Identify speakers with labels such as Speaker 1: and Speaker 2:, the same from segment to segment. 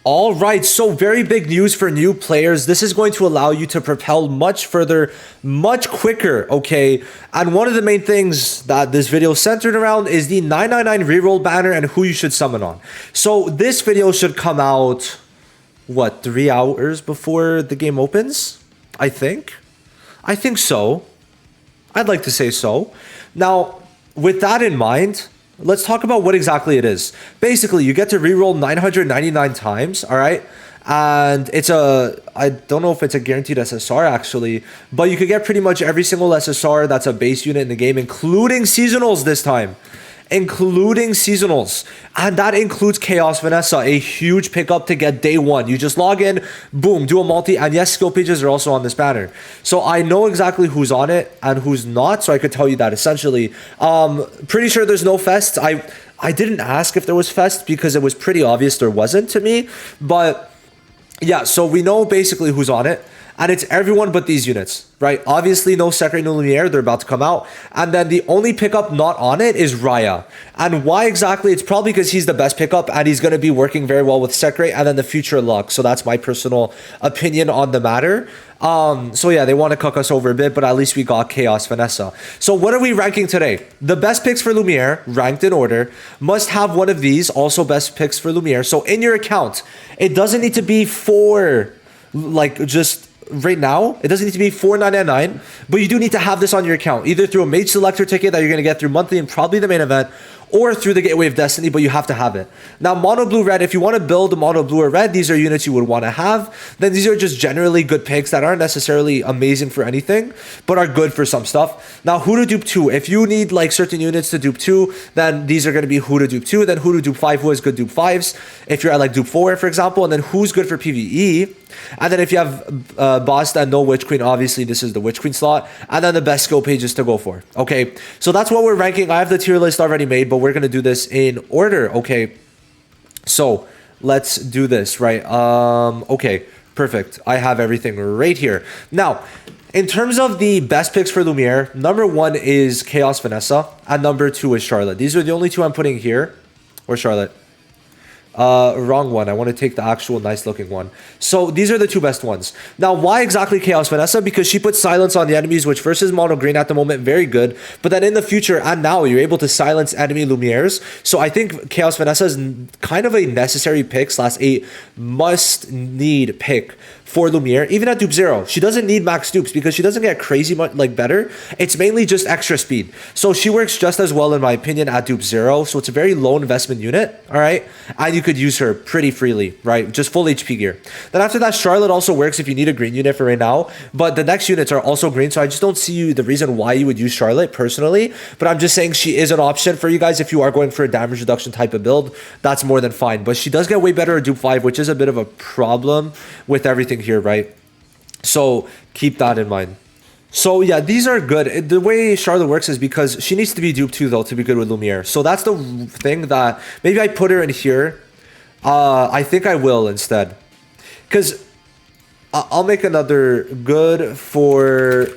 Speaker 1: All right, so very big news for new players. This is going to allow you to propel much further, much quicker, okay? And one of the main things that this video is centered around is the 999 reroll banner and who you should summon on. So this video should come out, what, 3 hours before the game opens? I think so. I'd like to say so. Now, with that in mind, let's talk about what exactly it is. Basically, you get to reroll 999 times, all right? And it's I don't know if it's a guaranteed SSR actually, but you could get pretty much every single SSR that's a base unit in the game, including seasonals this time. Including seasonals. And that includes Chaos Vanessa, a huge pickup to get day one. You just log in, boom, do a multi, and yes, skill pages are also on this banner. So I know exactly who's on it and who's not, so I could tell you that essentially. Pretty sure there's no fests. I didn't ask if there was fest because it was pretty obvious there wasn't to me, but yeah, so we know basically who's on it. And it's everyone but these units, right? Obviously, no Secret, no Lumiere. They're about to come out. And then the only pickup not on it is Raya. And why exactly? It's probably because he's the best pickup and he's going to be working very well with Secret and then the future luck. So that's my personal opinion on the matter. So yeah, they want to cook us over a bit, but at least we got Chaos Vanessa. So what are we ranking today? The best picks for Lumiere, ranked in order, must have one of these, also best picks for Lumiere. So in your account, it doesn't need to be 4, like just... right now, it doesn't need to be 499, but you do need to have this on your account, either through a mage selector ticket that you're going to get through monthly and probably the main event, or through the Gateway of Destiny, but you have to have it. Now, mono blue red, if you want to build mono blue or red, these are units you would want to have. Then these are just generally good picks that aren't necessarily amazing for anything, but are good for some stuff. Now, who to dupe 2? If you need like certain units to dupe 2, then these are going to be who to dupe 2, then who to dupe 5, who has good dupe 5s. If you're at like dupe 4, for example, and then who's good for PvE. And then if you have boss and no Witch Queen, obviously this is the Witch Queen slot. And then the best skill pages to go for. Okay, so that's what we're ranking. I have the tier list already made, but we're going to do this in order. Okay, so let's do this, right? Okay, perfect. I have everything right here. Now, in terms of the best picks for Lumiere, number 1 is Chaos Vanessa, and number 2 is Charlotte. These are the only 2 I'm putting here. Or Charlotte. Wrong one. I want to take the actual nice looking one. So these are the 2 best ones. Now, why exactly Chaos Vanessa? Because she puts silence on the enemies, which versus mono green at the moment, very good. But then in the future and now, you're able to silence enemy Lumieres. So I think Chaos Vanessa is kind of a necessary pick / a must need pick for Lumiere, even at dupe 0. She doesn't need max dupes because she doesn't get crazy much like better. It's mainly just extra speed. So she works just as well in my opinion at dupe 0. So it's a very low investment unit, all right? And you could use her pretty freely, right? Just full HP gear. Then after that, Charlotte also works if you need a green unit for right now, but the next units are also green. So I just don't see the reason why you would use Charlotte personally, but I'm just saying she is an option for you guys if you are going for a damage reduction type of build. That's more than fine, but she does get way better at dupe 5, which is a bit of a problem with everything here, right? So keep that in mind. So yeah, these are good. The way Charlotte works is because she needs to be dupe 2 though to be good with Lumiere. So that's the thing that maybe I put her in here. I think I will instead, because I'll make another good for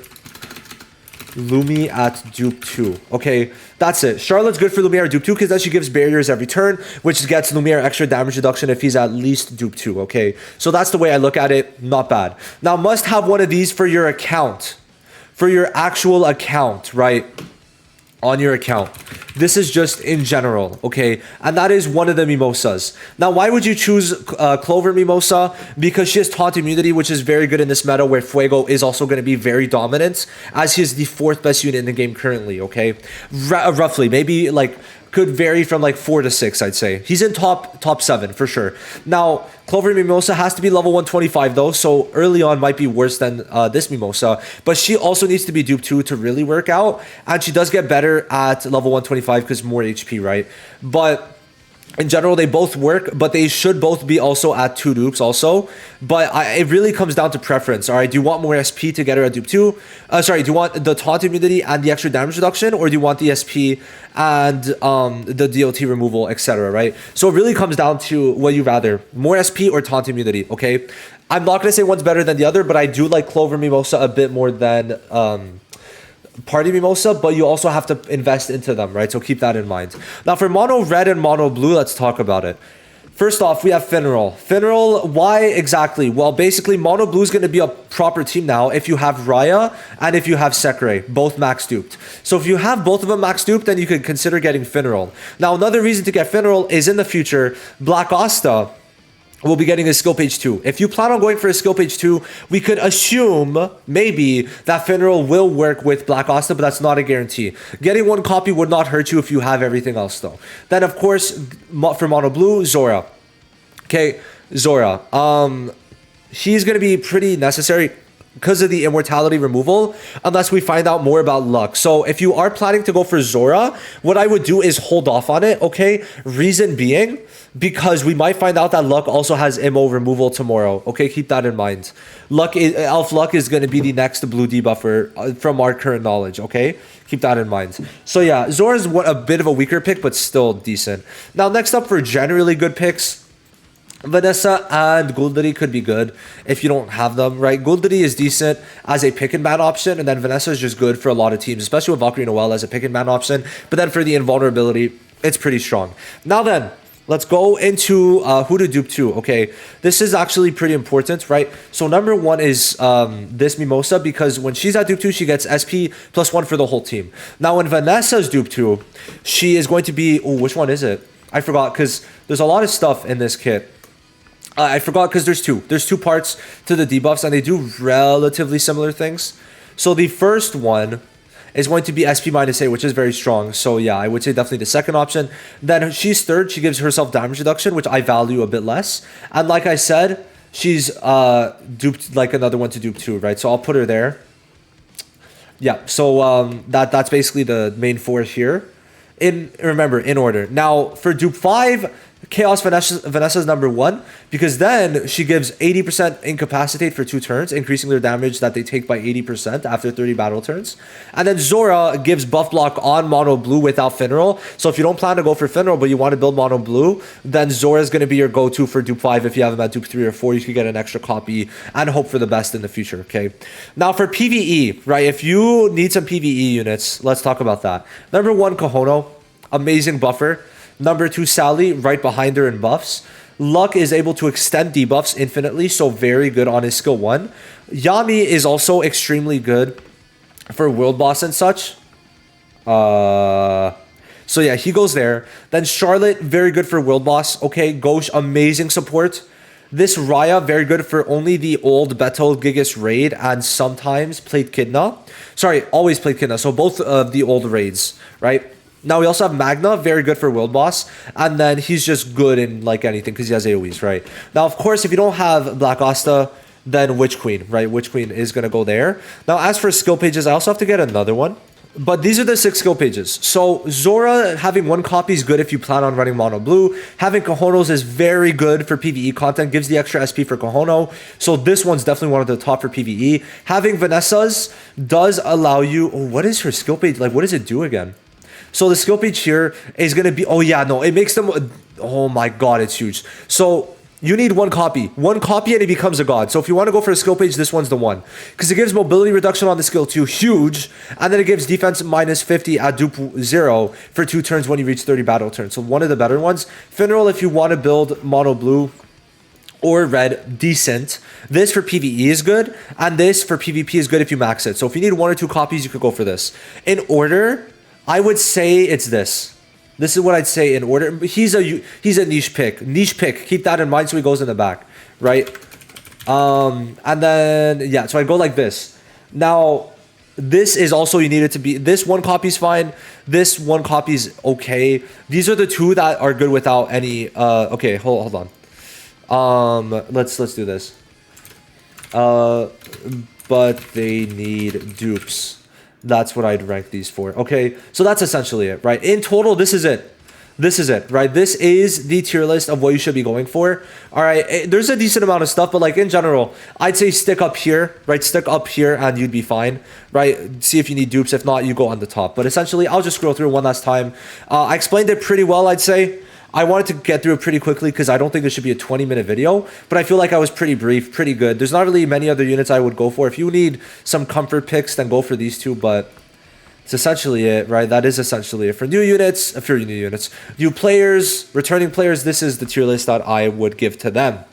Speaker 1: Lumi at dupe 2. Okay, that's it. Charlotte's good for Lumiere dupe 2 because then she gives barriers every turn, which gets Lumiere extra damage reduction if he's at least dupe 2. Okay, so that's the way I look at it. Not bad. Now, must have one of these for your account, for your actual account, right? On your account. This is just in general, okay? And that is one of the Mimosas. Now, why would you choose Clover Mimosa? Because she has taunt immunity, which is very good in this meta where Fuego is also going to be very dominant, as he is the 4th best unit in the game currently, okay? Roughly, maybe like could vary from like 4 to 6, I'd say. He's in top 7 for sure. Now, Clover Mimosa has to be level 125 though, so early on might be worse than this Mimosa, but she also needs to be dupe 2 to really work out, and she does get better at level 125 because more HP, right? But in general, they both work, but they should both be also at 2 dupes also. But it really comes down to preference. All right, do you want more SP to get her at dupe 2? Sorry, do you want the taunt immunity and the extra damage reduction, or do you want the SP and the DOT removal, etc., right? So it really comes down to what you rather, more SP or taunt immunity, okay? I'm not going to say one's better than the other, but I do like Clover Mimosa a bit more than Party Mimosa, but you also have to invest into them, right? So keep that in mind. Now for mono red and mono blue, let's talk about it. First off, we have Finral. Finral, why exactly? Well, basically, Mono Blue is going to be a proper team now if you have Raya and if you have Sekre, both max duped. So if you have both of them max duped, then you could consider getting Finral. Now, another reason to get Finral is in the future, Black Asta will be getting a skill page 2. If you plan on going for a skill page 2, we could assume maybe that Finral will work with Black Asta, but that's not a guarantee. Getting one copy would not hurt you if you have everything else though. Then of course, for Mono Blue, Zora. Okay, Zora. She's going to be pretty necessary because of the immortality removal, unless we find out more about luck. So if you are planning to go for Zora, what I would do is hold off on it, okay? Reason being, because we might find out that luck also has immo removal tomorrow, okay? Keep that in mind. Elf luck is going to be the next blue debuffer from our current knowledge, okay? Keep that in mind. So yeah, Zora's a bit of a weaker pick, but still decent. Now next up for generally good picks, Vanessa and Guldari could be good if you don't have them, right? Guldari is decent as a pick and ban option, and then Vanessa is just good for a lot of teams, especially with Valkyrie Noelle as a pick and ban option. But then for the invulnerability, it's pretty strong. Now then, let's go into who to dupe to. Okay, this is actually pretty important, right? So number one is this Mimosa, because when she's at dupe 2, she gets SP +1 for the whole team. Now when Vanessa's dupe 2, she is going to be, oh, which one is it? I forgot, because there's a lot of stuff in this kit. I forgot because there's two. There's two parts to the debuffs, and they do relatively similar things. So the first one is going to be SP -A, which is very strong. So yeah, I would say definitely the second option. Then she's third. She gives herself damage reduction, which I value a bit less. And like I said, she's duped like another one to dupe 2, right? So I'll put her there. Yeah, so that's basically the main 4 here. Remember, in order. Now, for dupe 5, Chaos Vanessa's number 1, because then she gives 80% incapacitate for 2 turns, increasing their damage that they take by 80% after 30 battle turns. And then Zora gives buff block on Mono Blue without Finral. So if you don't plan to go for Finral, but you want to build Mono Blue, then Zora is going to be your go-to for dupe 5. If you have them at dupe 3 or 4, you could get an extra copy and hope for the best in the future, okay? Now for PvE, right? If you need some PvE units, let's talk about that. Number 1, Kohono, amazing buffer. Number 2, Sally, right behind her in buffs. Luck is able to extend debuffs infinitely, so very good on his skill 1. Yami is also extremely good for world boss and such. So yeah, he goes there. Then Charlotte, very good for world boss. Okay, Ghosh, amazing support. This Raya, very good for only the old Beto Gigas raid and sometimes played Kidna. Sorry, always played Kidna, so both of the old raids, right? Now we also have Magna, very good for World Boss, and then he's just good in like anything because he has AoEs, right? Now, of course, if you don't have Black Asta, then Witch Queen, right? Witch Queen is going to go there. Now, as for skill pages, I also have to get another one. But these are the 6 skill pages. So Zora having 1 copy is good if you plan on running Mono Blue. Having Kohonos is very good for PvE content, gives the extra SP for Kohono. So this one's definitely one of the top for PvE. Having Vanessa's does allow you... Oh, what is her skill page? Like, what does it do again? So the skill page here is going to be... Oh, yeah, no. It makes them... Oh, my God. It's huge. So you need 1 copy. 1 copy and it becomes a god. So if you want to go for a skill page, this one's the one. Because it gives mobility reduction on the skill 2. Huge. And then it gives defense -50 at dupe 0 for 2 turns when you reach 30 battle turns. So one of the better ones. Finral, if you want to build Mono Blue or red, decent. This for PvE is good. And this for PvP is good if you max it. So if you need 1 or 2 copies, you could go for this. In order... I would say it's this. This is what I'd say in order. He's a niche pick. Niche pick. Keep that in mind so he goes in the back, right? And then, yeah, so I go like this. Now, this is also you need it to be... This 1 copy is fine. This 1 copy is okay. These are the 2 that are good without any... okay, hold on. Let's do this. But they need dupes. That's what I'd rank these for. Okay, so that's essentially it, right? In total, this is it. This is it, right? This is the tier list of what you should be going for. All right, there's a decent amount of stuff, but like in general, I'd say stick up here, right? Stick up here and you'd be fine, right? See if you need dupes. If not, you go on the top. But essentially, I'll just scroll through one last time. I explained it pretty well, I'd say. I wanted to get through it pretty quickly because I don't think this should be a 20-minute video, but I feel like I was pretty brief, pretty good. There's not really many other units I would go for. If you need some comfort picks, then go for these 2, but It's essentially it, right? That is essentially it. For new units, new players, returning players, this is the tier list that I would give to them.